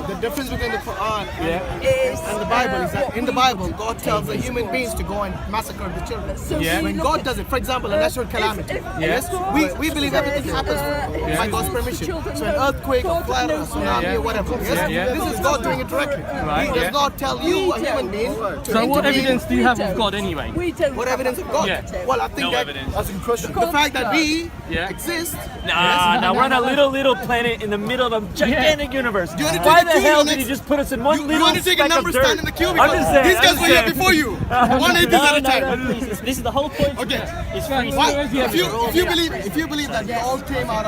the difference between the Quran and the Bible is that in the Bible, God tells the human beings to go and massacre the children. When God does it, for example, a natural calamity, we believe everything happens by God's permission. So an earthquake, a flood, a tsunami, or whatever. This is God doing it directly. He does not tell you, a human being, to So what evidence do you have of God anyway? What evidence of God? Well, I think that's a good question. The fact that we exist. Nah, we're on a little planet in the middle of a gigantic universe. Why the hell did you just put us in one little You want to take a speck number of dirt? stand in the queue? I'm just saying, These guys were here before you. One atheist at a time. This is the whole point. Okay. It's free. If you believe that we all came out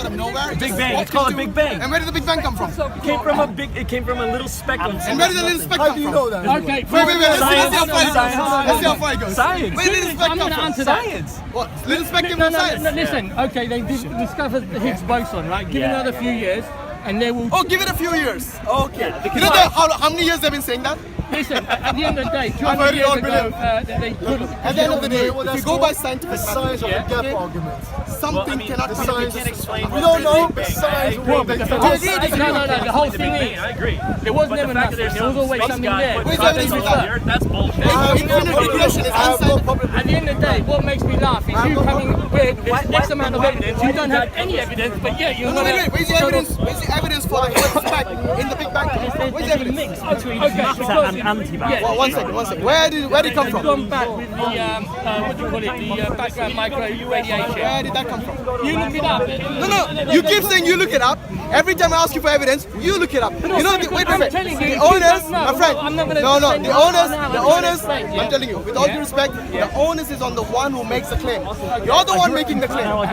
of nowhere. Big Bang. It's called a Big Bang. And where did the Big Bang come from? It came from a little speck of. And where did the little speck come from? Okay. Wait. Let's see how far it goes. Science. Where did the speck I'm come going to from? answer that. Science. What? Little speck came from science? No, listen. Okay, they discovered the Higgs boson, right? Give it another few years, and they will. Oh, give it a few years. Okay. because You know how many years they've been saying that? Listen, at the end of the day, I've heard 200 it all, years ago, they couldn't. At the end of the day, if you go by scientific Science of the gap argument. something cannot come science- into existence. We don't know, but science will But be. the whole thing, the whole thing is, I agree. there was But never the fact nothing. that There was always space something guy there. put Where's carbon evidence on for that? the earth, that's bullshit. Infinite regression is unsaid. At the end of the day, what makes me laugh is you coming with this X amount of evidence. You don't have any evidence, but yeah, you're No, not. wait. Where's the evidence? Where's the evidence for the first speck in the Big Bang? Where's the evidence? Mix between Okay, matter because- and antimatter. Yeah. One second. Where did it come They've from? gone back with the what do you call it? The background micro radiation. Where did that come from? You look it up. No. You keep saying you look it up. Every time I ask you for evidence, you look it up. You know, wait. I'm telling you, The you owners, don't know. my friend. I'm not gonna No. defend The you. owners. I'm The gonna owners. defend you. I'm telling you, with all due respect, the onus is on the one who makes the claim. You're the one making the claim. No, I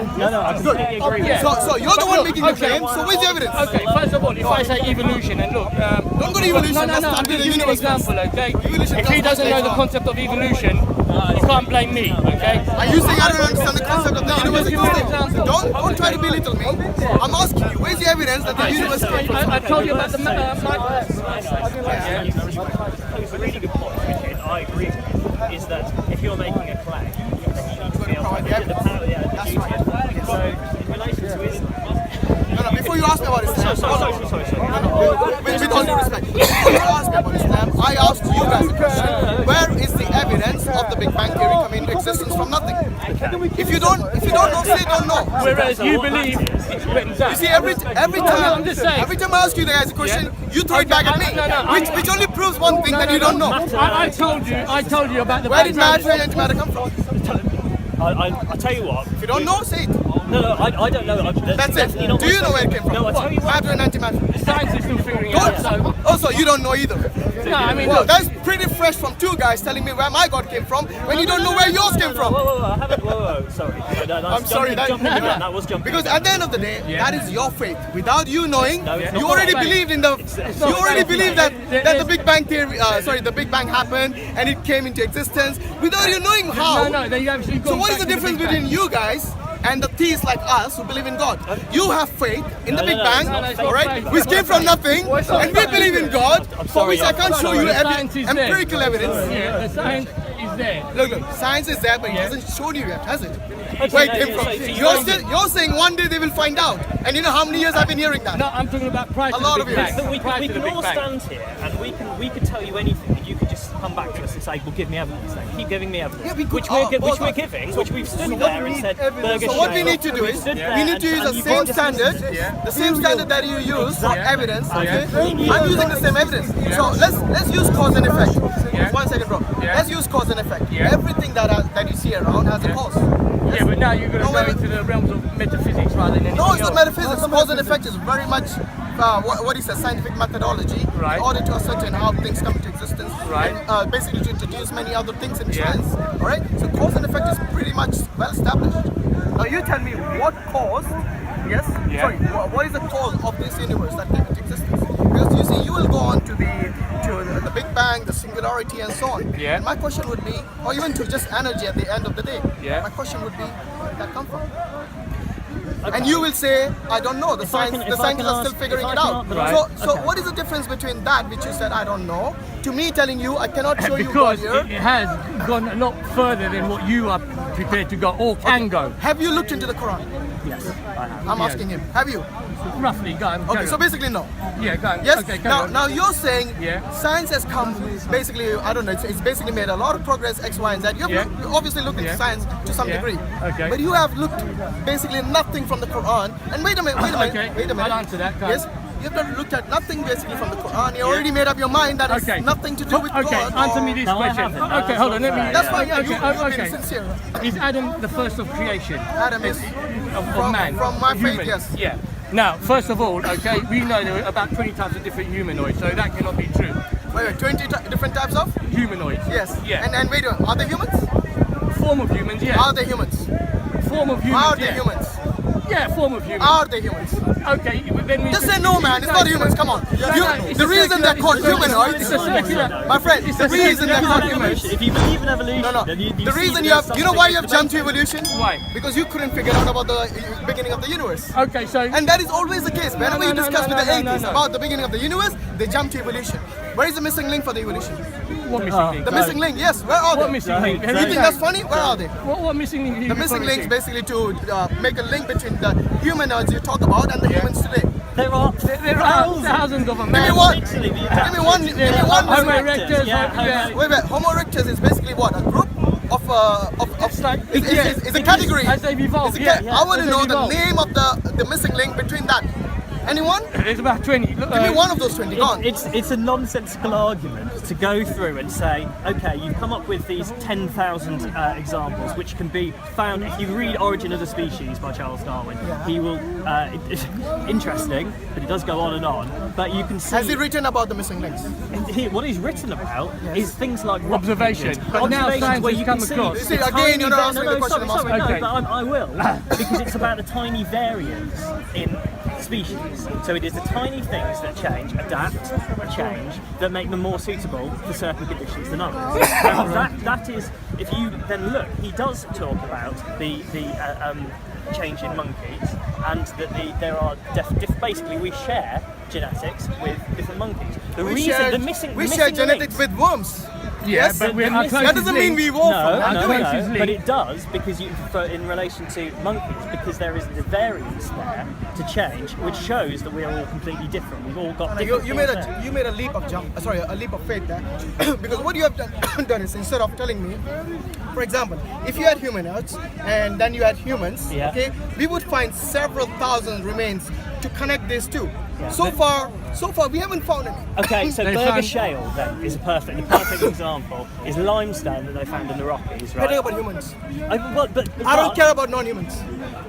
completely agree with you. So you're the one making the claim. So where's the evidence? Okay, first of all, if I say evolution, and look, Don't go to evolution. No, That's I'm not the giving you an universe. example, okay? Evolution If he comes doesn't know later the on. concept of evolution, you can't blame me, okay? Are you saying I don't understand the concept of the universe give you an existing? example. Don't try to belittle me. I'm asking you, where's the evidence that the universe came from? I told you about the It's a really good point, which I agree with, is that if you're making a claim, then you need to be able to get the power, the duty. So, in relation to Islam, No, before you ask me about Islam, sorry. with all due respect, before you ask me about Islam, I asked you guys a question. Where is the evidence of the Big Bang Theory coming into existence from nothing? If you don't know, say don't know. Whereas you believe it's written down. You see, every I'm just saying. time I ask you guys a question, you throw it back at me, which only proves one thing that you don't know. I told you about the Where did background. matter and antimatter come from? I tell you what. If you don't know, say it. No, I don't know. That's it. Do you know where it came from? No, I tell you what. Matter and antimatter. Science is still figuring it out. So, Also, you don't know either. no, I mean, Well, look, that's pretty fresh from two guys telling me where my God came from when you don't know where yours came from. Whoa, sorry. I'm sorry, That was jumping. Because at the end of the day, that is your faith. Without you knowing, No, it's you not already faith. believed in the. You already believed that the Big Bang theory. The Big Bang happened and it came into existence without you knowing how. no, they actually. So what is the difference between you guys and the theists like us who believe in God? You have faith in the Big Bang, it's not alright, faith. which came from nothing, and we believe in God, for which I can't show you The science is there. empirical evidence. Yeah, the science is there. Look, science is there, but it hasn't shown you yet, has it? Okay, Where it no, came so from. You're saying one day they will find out, and you know how many years I've been hearing that? No, I'm talking about prior to A lot the of Big years. Bang. But we Prior to can the Big all Bang. stand here and we could tell you anything, and you could just come back to us and say, well, give me evidence then. Keep giving me evidence. Yeah, we could- which we're giving, which we've stood there and said, burger So what we shame. need to do is, Stood there we need to and- use and the you've same just- standard, the same standard that you use for evidence. Okay? I'm using the same evidence. So let's use cause and effect. 1 second, bro. Let's use cause and effect. Everything that you see around has a cause. Yeah, but now you're going to No, go wait, into the realms of metaphysics rather than anything No, it's not else. metaphysics. Cause and effect is very much what is a scientific methodology Right. in order to ascertain how things come into existence. Right. And, basically to introduce many other things in trends. All right. So cause and effect is pretty much well established. Now you tell me what caused. Yes. Yeah. Sorry. What is the cause of this universe that came into existence? Because you see, you will go on to the Big Bang, the singularity, and so on. Yeah. And my question would be, or even to just energy at the end of the day. Yeah. My question would be, where did that come from? And you will say, I don't know. The scientists are still figuring it out. So what is the difference between that, which you said I don't know, to me telling you I cannot show you God Because here? it has gone a lot further than what you are prepared to go or can go. Have you looked into the Quran? Yes, I have. I'm asking him. Have you? roughly. Go on. Okay, carry so on. basically no. Yeah, go on. Yes. Okay, carry on. Now you're saying Yeah. science has come basically. I don't know. It's basically made a lot of progress. X, Y, and Z. You obviously looked into Yeah. science to some Yeah. degree. Okay. But you have looked basically nothing from the Quran. And wait a minute. Okay. Wait a minute. I'll answer that. Go on. Yes. You've not looked at nothing basically from the Quran. You already made up your mind that it's Okay. nothing to do with God. Okay, answer me this No, I question. haven't. No, Okay, hold on. Let me. That's fine. Yeah, you're okay. being sincere. Is Adam the first of creation? Adam is Of man? from my faith, Human. yes. Yeah. Now, first of all, okay, we know there are about 20 types of different humanoids, so that cannot be true. Wait, 20 different types of? Humanoids. Yes. Yeah. And wait, are they humans? Form of humans, yeah. Are they humans? Form of humans, Are they yeah. humans? Yeah, form of humans. Are they humans? Okay, then we Just say no, man. It's not humans. Come on. The reason they're called humanoids, It's a circular. my friend. The reason they're called humans. If you believe in evolution, No. then you The see reason that you know why you have something jumped to evolution? Why? Because you couldn't figure out about the beginning of the universe. Okay, so. And that is always the case. Whenever you no, discuss no, with the no, no, atheists no. about the beginning of the universe, they jump to evolution. Where is the missing link for the evolution? What missing link? The missing link, yes. Where are What they? missing link? You think that's funny? Where are they? What missing link? The missing link is basically to make a link between the humanoids you talk about and the humans today. There are There are thousands of them. Give me one. Literally, the Give me one. Give me one. Homo missing link. erectus. Yeah, Wait. Homo erectus is basically what? A group of It's like it's a category. as they've evolved. It's a Yeah, I want to as know they've the evolved. name of the missing link between that. Anyone? There's about 20. Give me one of those 20. Go on. It's a nonsensical argument to go through and say, okay, you've come up with these 10,000 examples, which can be found if you read *Origin of the Species* by Charles Darwin. He will. It's interesting, but it does go on and on. But you can see. Has he written about the missing links? What he's written about is things like rock Observation. images. But now Observations science where has you come can see across. You see, the again, tiny you're not answering the question I'm sorry, asking. Okay. no, but I will, because it's about the tiny variance in species. So it is the tiny things that change, adapt, change, that make them more suitable for certain conditions than others. Now, that is, if you then look, he does talk about the change in monkeys, and that there are basically we share genetics with different monkeys. We share genetics with worms. Yeah, Yes, but we're that doesn't mean we evolved from that. No, closest link. but it does, because in relation to monkeys, because there is the variance there to change, which shows that we are all completely different. We've all got different You made things there. a leap of a leap of faith there, because what you have done is, instead of telling me, for example, if you had humanoids and then you had humans, Yeah. okay, we would find several thousand remains to connect these two. Yeah. So far we haven't found any. Okay, so They Berger found- Shale then is the perfect example. Is limestone that they found in the Rockies, I right? don't about humans. I I don't care about non-humans.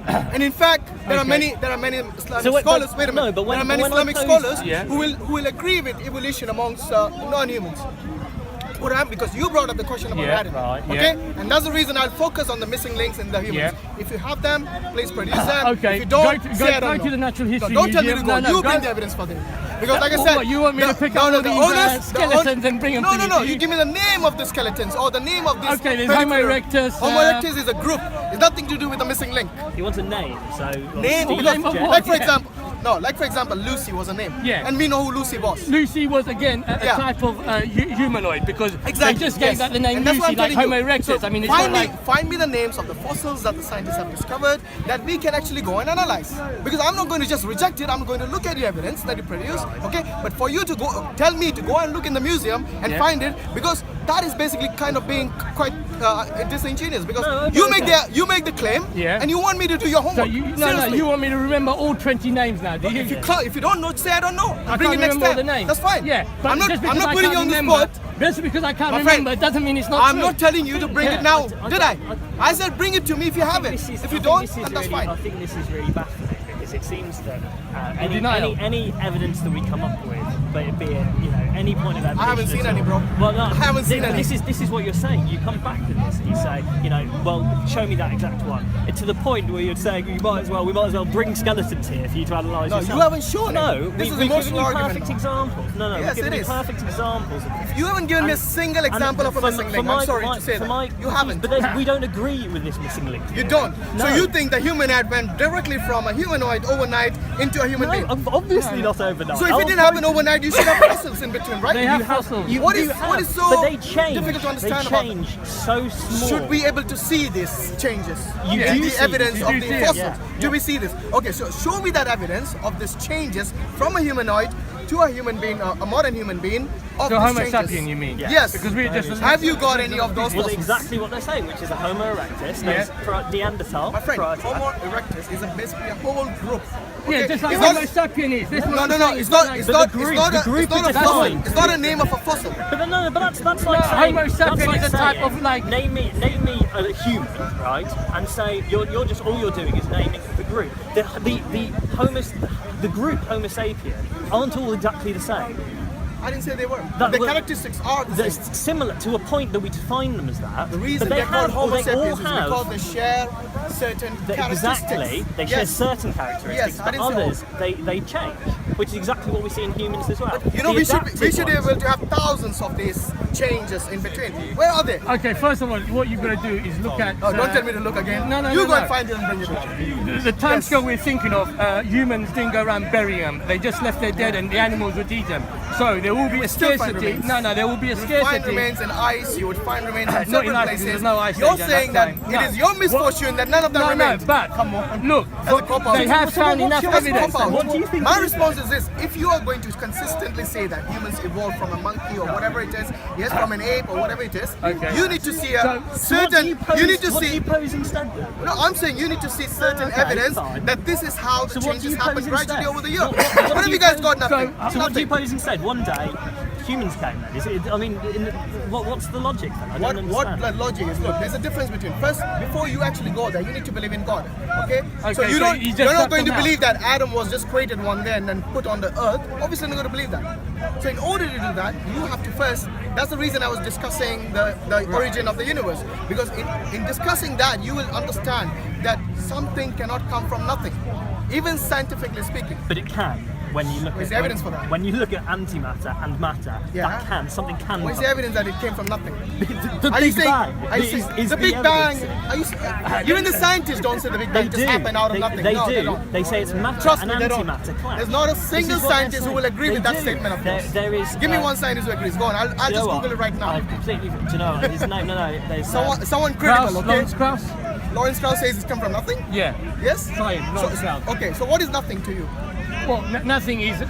And in fact, there are many Islamic So wait, but- scholars. Wait a no, minute. but when- there are many but when I Islamic pose- scholars Yeah. who will agree with evolution amongst non-humans. What happened? Because you brought up the question about Yeah, Adam. right, Okay, and that's the reason I'll focus on the missing links in the humans. Yeah. If you have them, please produce them. Okay, If you don't, go say I don't to know. the Natural History Don't tell me to Museum. go. You bring the evidence for them. Because like I said, What, you want me to pick up all these skeletons and bring them No, to no, you? no. You give me the name of the skeletons or the name of this. Okay, there's Homo peripheral. erectus, Homo erectus is a group. It's nothing to do with the missing link. You want a name, so Name, Steve because, name of Jet- what? like for Yeah. example, like for example, Lucy was a name. Yeah. And we know who Lucy was. Lucy was again a Yeah. type of humanoid, because Exactly. they just gave yes. that the name And that's what Lucy, I'm like telling Homo you. erectus. So I mean, it's not like. find me the names of the fossils that the scientists have discovered that we can actually go and analyze. Because I'm not going to just reject it. I'm going to look at the evidence that you produce. Okay. But for you to go, tell me to go and look in the museum and Yeah. find it, because that is basically kind of being quite disingenuous. Because No, okay, you make the claim, Yeah. and you want me to do your So homework. Seriously. you want me to remember all 20 names now, do you? If you don't know, say I don't know. I I'll bring can't it next remember all time. the names. That's fine. Yeah, but I'm not just because I putting you can't on the remember, spot. just because I can't My remember, friend, it doesn't mean it's not I'm true. not telling you to bring Yeah. it now, did I? I said bring it to me if you have it. If you don't, then that's fine. I think this is really baffling, because it seems that Denial. any evidence that we come up with, but it be it, any point of evidence. I haven't seen at any, all. bro. Well, no, I haven't seen any. This is what you're saying. You come back to this and you say, well, show me that exact one. To the point where you're saying we might as well bring skeletons here for you to analyse. No, yourself. you haven't shown it. No, This is we've given emotional you argument perfect now. examples. No, Yes, we've given it you is. perfect examples of this. You haven't given me a single example of a missing link. I'm sorry to say that. You haven't. But we don't agree with this missing link. You don't. So No. you think the humanoid went directly from a humanoid overnight into a human being? No, obviously not overnight. So if it didn't happen overnight, said you should have fossils in between, right? They have fossils. What is so but they change. difficult to understand They about change so small. Should we able to see these changes? You in do the see evidence it. of You the do see it, fossils. yeah. Do we see this? Okay, so show me that evidence of these changes from a humanoid to a human being, a modern human being. Of So these Homo changes. sapien, you mean? Yes. Because we're just. Have you got any of those Well, fossils? exactly what they're saying, which is a Homo erectus. There's Neanderthal. My friend, prior to that. Homo erectus is basically a whole group. Yeah, Okay? just like It's Homo not- sapien is. This is what No, I'm no, no. saying. It's not. like- It's But not. the It's group- not. the It's group not a is fossil. defined. It's not a name of a fossil. But no, but that's No, like saying, Homo sapien that's like is a type saying, of, like- name me a human, right? And say you're just all you're doing is naming the group. The group Homo sapien aren't all exactly the same. I didn't say they were. That The was- characteristics are the They're same. similar to a point that we define them as that. The reason but they they're called have, or Homo they all sapiens is have, because they share certain characteristics. exactly, they share Yes. certain characteristics, Yes, I but didn't say others they change, which is exactly what we see in humans as well. You know, The we should adapted be ones- able to have thousands of these changes in between. Where are they? Okay, first of all, what you've got to do is look at. Oh, don't tell me to look again. No, You no, go no. and find it and bring it back. The time scale we're thinking of, humans didn't go around burying them. They just left their dead and the animals would eat them. So there will be a still find scarcity. remains. No, there will be a You would find scarcity. remains in ice, you would find remains in Not several in ice, places. there's no ice You're age at saying that that time. it No. is your misfortune that none of them No, remains. but Come on. look, That's a cop-out. they have found enough That's a evidence. cop-out. What do you think My it is? response is this: if you are going to consistently say that humans evolved from a monkey or whatever it is, yes, from an ape or whatever it is, Okay. you need to see a So, certain. You need to what do see. you pose instead then? No, I'm saying you need to see certain Okay, evidence fine. that this is how the So what do changes you happen pose gradually instead? over the year. What What do have you you guys pose- got? Nothing. So what do you Nothing. pose instead? One day, humans came then. Is it? I mean, what's the logic then? I don't What understand. the logic is? Look, there's a difference between first, before you actually go there, you need to believe in God. Okay? So Okay, you so don't. you just You're not cut going to them out. believe that Adam was just created one day and then put on the earth. Obviously, you're not going to believe that. So in order to do that, you have to first. That's the reason I was discussing the origin of the universe, because in discussing that, you will understand that something cannot come from nothing, even scientifically speaking. But it can. When you look Where's at the evidence for that? When you look at antimatter and matter, Yeah. something can. Where's come. the evidence that it came from nothing? The Are you Big saying, Bang are you is- saying is the Big evidence. Bang? Are you, even the scientists don't say the Big They Bang just do. happened out of They, nothing. they No, do. they don't. They say it's matter Trust and me, they don't. antimatter clash. There's not a This single is what they're scientist who will saying. agree They with that do. statement of yours. There is. Give me one scientist who agrees. Go on, I'll you just know what? Google it right now. I completely. Do you know? His name? No. There's Someone Krauss, critical, okay? Lawrence Krauss? Lawrence Krauss says it's come from nothing? Yeah. Yes? Sorry, Lawrence Krauss. Okay, so what is nothing to you? Well, nothing is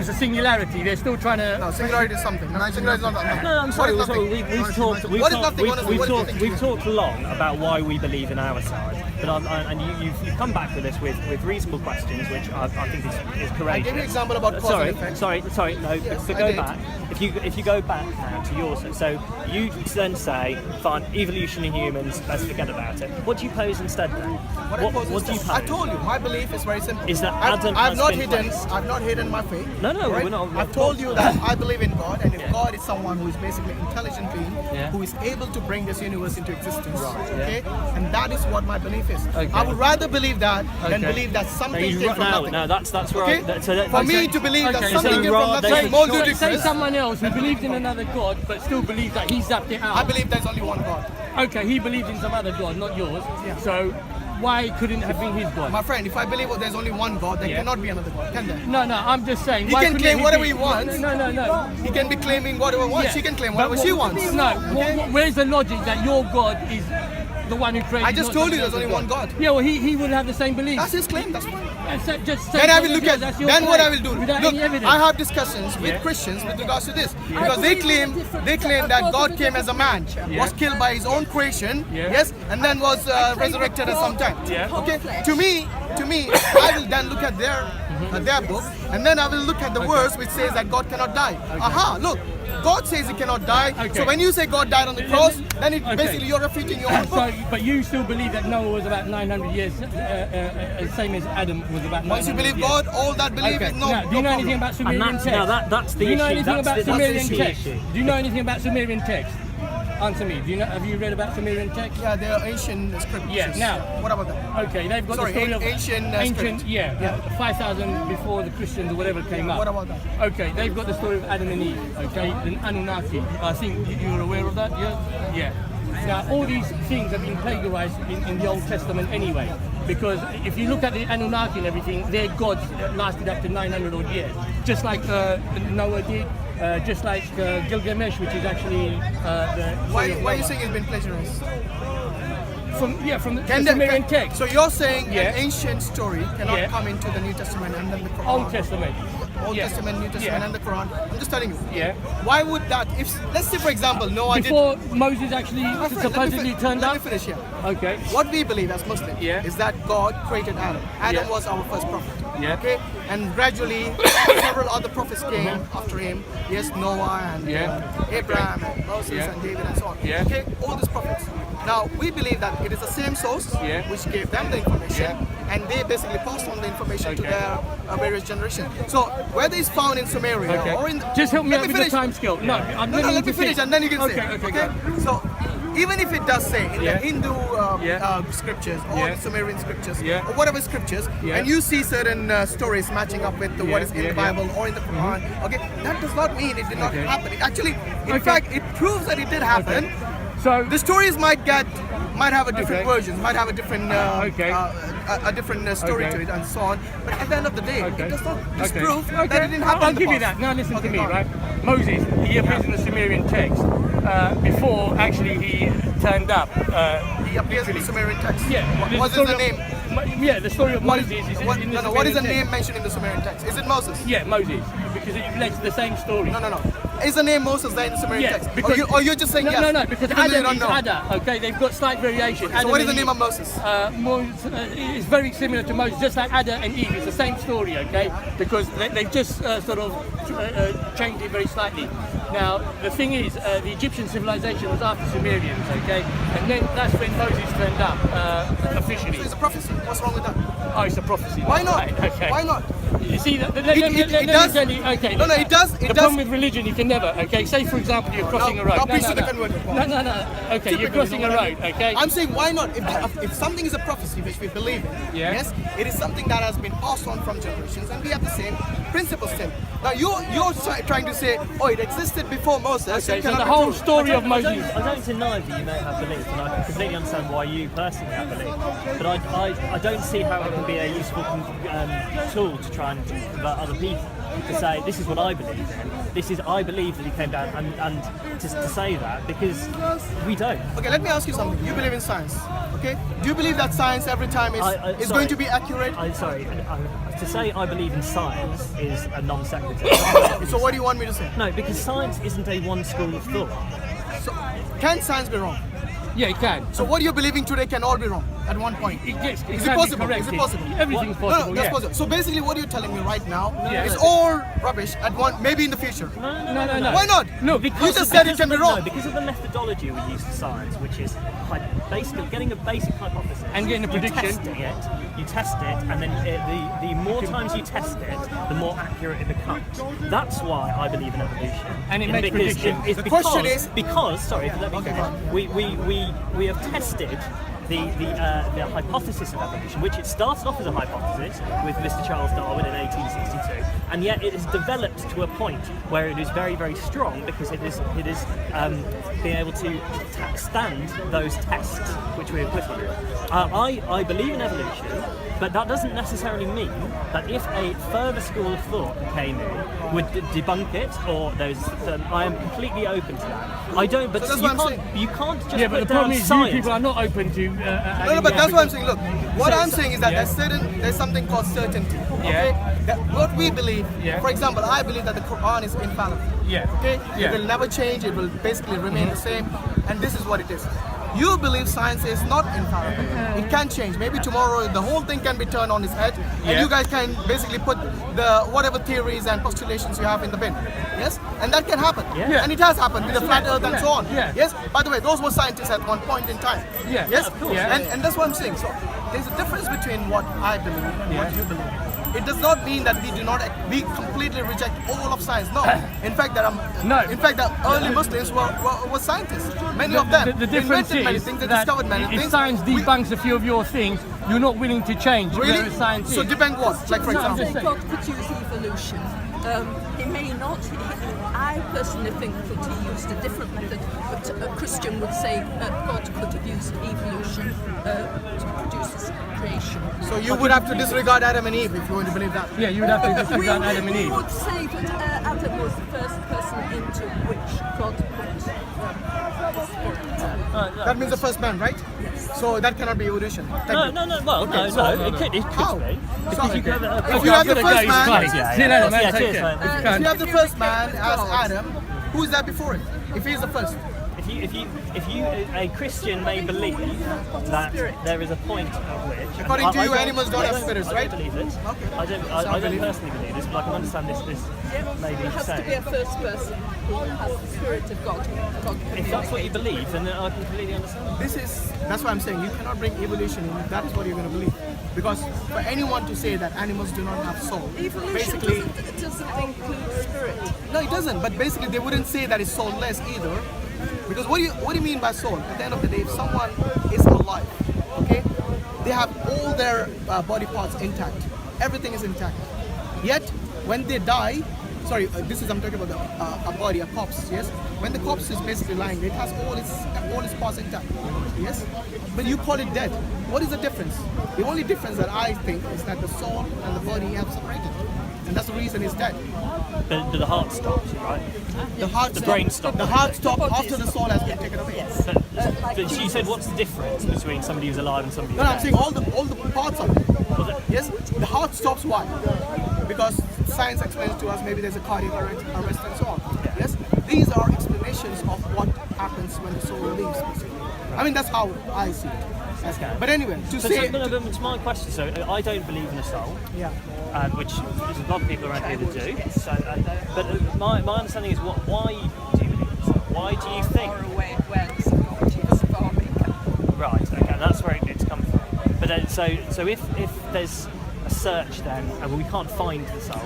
a singularity. They're still trying to. No, singularity is something. No, singularity is not nothing. No, I'm What sorry. is So nothing? we've talked. What is nothing, honestly? What do you think? We've talked long about why we believe in our side, but and you've come back with us with reasonable questions, which I think is courageous. I gave you an example about cause and effect. Sorry. No, Yes, but I go did. back. If you go back now to yours, so you then say, fine, evolution in humans, let's forget about it. What do you pose instead then? What do you pose? I told you, my belief is very simple. Is that I've Adam I've has not been hidden. placed? I've not hidden my faith. No, right? we're not. I've told you that I believe in God, and if Yeah. God is someone who is basically intelligent being, Yeah. who is able to bring this universe into existence, Right, okay, and that is what my belief is. Okay. I would rather believe that than Okay. believe that something came from nothing. No, that's where Okay? For me to believe that Okay, something so came from rather- nothing Say- is more say- Say ludicrous. someone else who believed in another god but still believes that he's zapped it out. I believe there's only one God. Okay, he believed in some other god, not yours. Yeah. So why couldn't it have been his god? My friend, if I believe there's only one God, there Yeah. cannot be another God, can there? No, I'm just saying. He why can couldn't claim it whatever be- he wants. No. He can be claiming whatever he wants. Yeah. She can claim But whatever she wants. No, Okay? where's the logic that your god is the one who created? I just not told you somebody there's only else's one God. Yeah, well, he would have the same belief. That's his claim. That's fine. Just say Then I will something look else, at. that's your Then what I claim, will do. without Look, any evidence. I have discussions with Yeah. Christians with regards to this because they claim that God came as a man, was killed by his own creation, Yeah. yes, and then was resurrected at some time. Yeah. Okay. To me, I will then look at their book, and then I will look at the verse which says that God cannot die. Aha! Look. God says he cannot die. Okay. So when you say God died on the cross, then Okay. basically you're refuting your own book. So, but you still believe that Noah was about 900 years, same as Adam was about 900 Once you believe years. God, all that belief Okay. is no. Now, do you know no anything problem. about Sumerian And text? that's the Do you know issue. anything about That's the Sumerian key text? issue. Do you know anything about Sumerian text? Answer me. Have you read about Sumerian text? Yeah, they are ancient scriptures. Yeah, now- What about that? Okay, they've got Sorry, the story of ancient, script. yeah, 5,000 before the Christians or whatever came up. What about that? Okay, they've got the story of Adam and Eve. Okay, the Anunnaki. I think you're aware of that. Yeah. Now all these things have been plagiarized in the Old Testament anyway. because if you look at the Anunnaki and everything, their gods lasted up to 900 odd years, just like Noah did, just like Gilgamesh, which is actually the... Why are you saying it's been plagiarized? From the Sumerian text. So you're saying an ancient story cannot come into the New Testament and then the Quran? Old Testament. Old Testament, New Testament and the Quran. I'm just telling you. Yeah. Why would that, if, let's say for example, Noah Before Moses actually supposedly turned up? Let me finish here. Okay. What we believe as Muslims is that God created Adam. Adam was our first prophet. Yeah. Okay? And gradually, several other prophets came after him. Yes, Noah and Abraham and Moses and David and so on. Yeah. Okay? All these prophets. Now, we believe that it is the same source which gave them the information and they basically passed on the information to their various generations. So, whether it's found in Sumeria or in... Just help me out with the time scale. No, let me finish and then you can say. Okay? So, even if it does say in the Hindu scriptures or the Sumerian scriptures or whatever scriptures, and you see certain stories matching up with what is in the Bible or in the Quran, okay, that does not mean it did not happen. It actually, in fact, it proves that it did happen. So the stories might have a different versions, might have a different a different story to it and so on. But at the end of the day, it does not disprove that it didn't happen. I'll give you that. Now listen to me, right? Moses, he appears in the Sumerian text before actually he turned up. He appears in the Sumerian text. Yeah. What is the name? Yeah, the story of Moses is in the Sumerian what is the text. name mentioned in the Sumerian text? Is it Moses? Yeah, Moses, because it relates to the same story. No. Is the name Moses there in the Sumerian text? Because, or you're just saying yes? No, because Adam is Ada, okay? They've got slight variation. So what is the name of Moses? It's very similar to Moses, just like Ada and Eve. It's the same story, okay? Because they've just sort of changed it very slightly. Now, the thing is, the Egyptian civilization was after Sumerians, okay? And then that's when Moses turned up officially. So it's a prophecy. What's wrong with that? Oh, it's a prophecy. Why not? Right, okay. Why not? You see, let me does. tell you, okay. No, it does. The problem with religion, you can never, okay? Say, for example, you're crossing a road. No. Okay, you're crossing a road, okay? I'm saying, why not? If something is a prophecy, which we believe in, yes, it is something that has been passed on from generations, and we have the same principles still. Now, you're trying to say, oh, it existed before Moses. Okay, so the whole story of Moses. I don't deny that you may have belief, and I completely understand why you personally have belief. But I don't see how it can be a useful tool to try and convert other people. To say, this is what I believe in. I believe that he came down, and to say that, because we don't. Okay, let me ask you something. You believe in science, okay? Do you believe that science every time is going to be accurate? To say I believe in science is a non sequitur. So what do you want me to say? No, because science isn't a one school of thought. So, can science be wrong? Yeah, it can. So what you're believing today can all be wrong at one point. Is it possible? Is it possible? Everything's possible. No, that's possible. So basically, what you're telling me right now is all rubbish at one, maybe in the future. No. Why not? No, you just said it can be wrong. No, because of the methodology we use for science, which is basically getting a basic hypothesis and getting a prediction. You test it, and then the more times you test it, the more accurate it becomes. That's why I believe in evolution. And it makes predictions. The question is sorry, let me finish. We have tested the hypothesis of evolution, which it started off as a hypothesis with Mr. Charles Darwin in 1862, and yet it has developed to a point where it is very, very strong because it is being able to stand those tests which we have put on it. I believe in evolution, but that doesn't necessarily mean that if a further school of thought came in, would debunk it, or those. I am completely open to that. I don't, but you can't just but the problem is you people are not open to. No, but that's what I'm saying. Look, what I'm saying is that there's something called certainty. Okay, that what we believe. For example, I believe that the Quran is infallible. Okay, it will never change. It will basically remain the same, and this is what it is. You believe science is not infallible. It can change. Maybe tomorrow the whole thing can be turned on its head, and you guys can basically put the whatever theories and postulations you have in the bin. Yes, and that can happen. And it has happened with the flat Earth and so on. Yes. By the way, those were scientists at one point in time. Yes. Of course. And that's what I'm saying. So there's a difference between what I believe and what you believe. It does not mean that we completely reject all of science. No. In fact, the early Muslims were scientists. Many of them the difference invented many is things, they that discovered many if things. science debunks a few of your things, you're not willing to change. Really? Science So is. debunk what? Like for example. God produced evolution. He may not. I personally think that he used a different method, but a Christian would say God could have used evolution to produce his creation. So you would have to disregard Adam and Eve if you want to believe that. Yeah, you would have to disregard Adam and We Eve. would say that Adam was the first person into which God put his spirit. That means the first man, right? So that cannot be evolution. No. Well, no. It could How? be. So, You could, if you have the first man, See you later, man. Yeah, Take cheers, care. man. if you have the first man as Adam, who's that before him? If he's the first. If you, a Christian may believe that there is a point at which. According to you, don't- animals don't have spirits, I right? don't believe this. Okay. I don't believe it. personally believe this, but I can understand this maybe There has to be saying. a first person who has the spirit of God. If that's what you believe, then I can completely understand. That's what I'm saying. You cannot bring evolution in if that is what you're going to believe. Because for anyone to say that animals do not have soul, Evolution basically, doesn't include spirit. no, it doesn't. But basically, they wouldn't say that it's soulless either. Because what do you mean by soul? At the end of the day, if someone is alive, okay, they have all their body parts intact. Everything is intact. Yet, when they die, I'm talking about a body, a corpse, yes? When the corpse is basically lying, it has all its parts intact, yes? But you call it dead. What is the difference? The only difference that I think is that the soul and the body have separated. And that's the reason it's dead. But the heart stops, right? The brain stops. The heart stops after the soul has been taken away. But you said, what's the difference between somebody who's alive and somebody No, who's I'm saying all the parts of it. Yes, the heart stops. Why? Because science explains to us maybe there's a cardiac arrest and so on. Yes, these are explanations of what happens when the soul leaves. Basically, I mean that's how I see it. Okay. But anyway, to So, say, it's my question. So I don't believe in a soul, yeah, which there's a lot of people around here that do. So, but my understanding is why do you believe in a soul? Why do you think? Far away awareness of God, he was far maker. Right. Okay. That's where it's come from. But then, so if there's a search then, and we can't find the soul.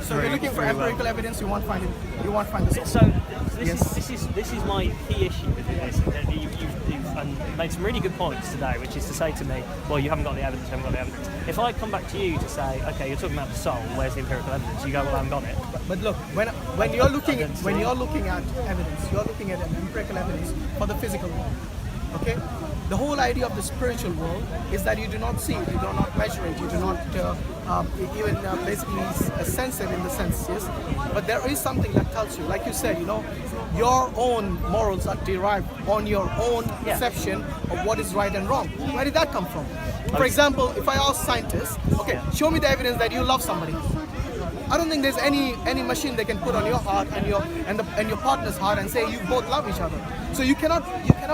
so you're looking for empirical evidence. You won't find it. You won't find the soul. So this is my key issue with this. That you've made some really good points today, which is to say to me, well, you haven't got the evidence, you haven't got the evidence. If I come back to you to say, okay, you're talking about the soul, where's the empirical evidence? You go, well, I haven't got it. But look, when you're looking at evidence, you're looking at empirical evidence for the physical world. Okay, the whole idea of the spiritual world is that you do not see it, you do not measure it, you do not even basically sense it in the sense, yes. But there is something that tells you, like you said, your own morals are derived on your own perception of what is right and wrong. Where did that come from? For example, if I ask scientists, okay, show me the evidence that you love somebody. I don't think there's any machine they can put on your heart and your partner's heart and say you both love each other. So you cannot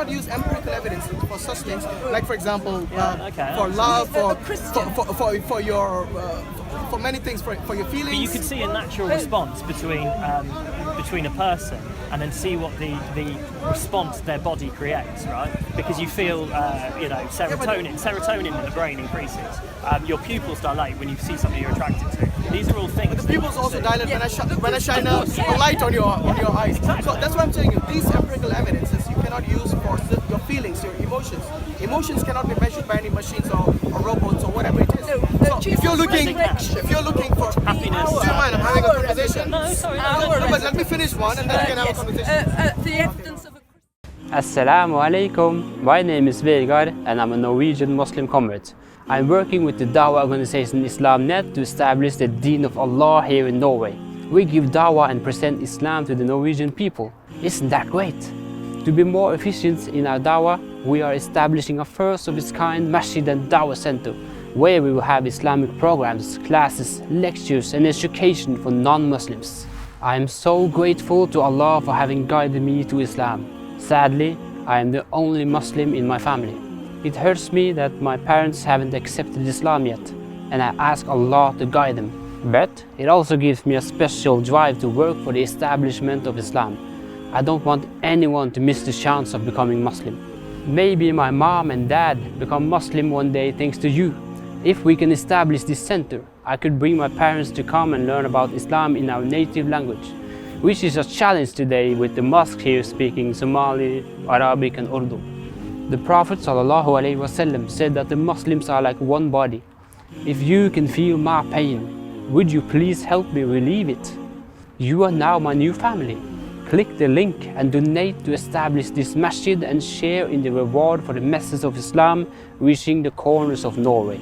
use empirical evidence for such things. Like for example, for love, for your for many things, for your feelings. But you could see a natural response between a person and then see what the response their body creates, right? Because you feel serotonin in the brain increases. Your pupils dilate when you see somebody you're attracted to. These are all things. But the pupils also dilate when I shine a light on your eyes. So that's what I'm telling you. These empirical evidences you cannot use for your feelings, your emotions. Emotions cannot be measured by any machines or robots or whatever it is. So if you're looking for happiness, do you mind? I'm having a conversation. No, sorry. No, but let me finish one and then we can have a conversation. The evidence of a Assalamu alaikum. My name is Vegard and I'm a Norwegian Muslim convert. I'm working with the Dawah organization IslamNet to establish the Deen of Allah here in Norway. We give Dawah and present Islam to the Norwegian people. Isn't that great? To be more efficient in our Dawah, we are establishing a first of its kind Masjid and Dawah Center, where we will have Islamic programs, classes, lectures and education for non-Muslims. I am so grateful to Allah for having guided me to Islam. Sadly, I am the only Muslim in my family. It hurts me that my parents haven't accepted Islam yet, and I ask Allah to guide them. But it also gives me a special drive to work for the establishment of Islam. I don't want anyone to miss the chance of becoming Muslim. Maybe my mom and dad become Muslim one day thanks to you. If we can establish this center, I could bring my parents to come and learn about Islam in our native language, which is a challenge today with the mosque here speaking Somali, Arabic and Urdu. The Prophet ﷺ said that the Muslims are like one body. If you can feel my pain, would you please help me relieve it? You are now my new family. Click the link and donate to establish this masjid and share in the reward for the message of Islam reaching the corners of Norway.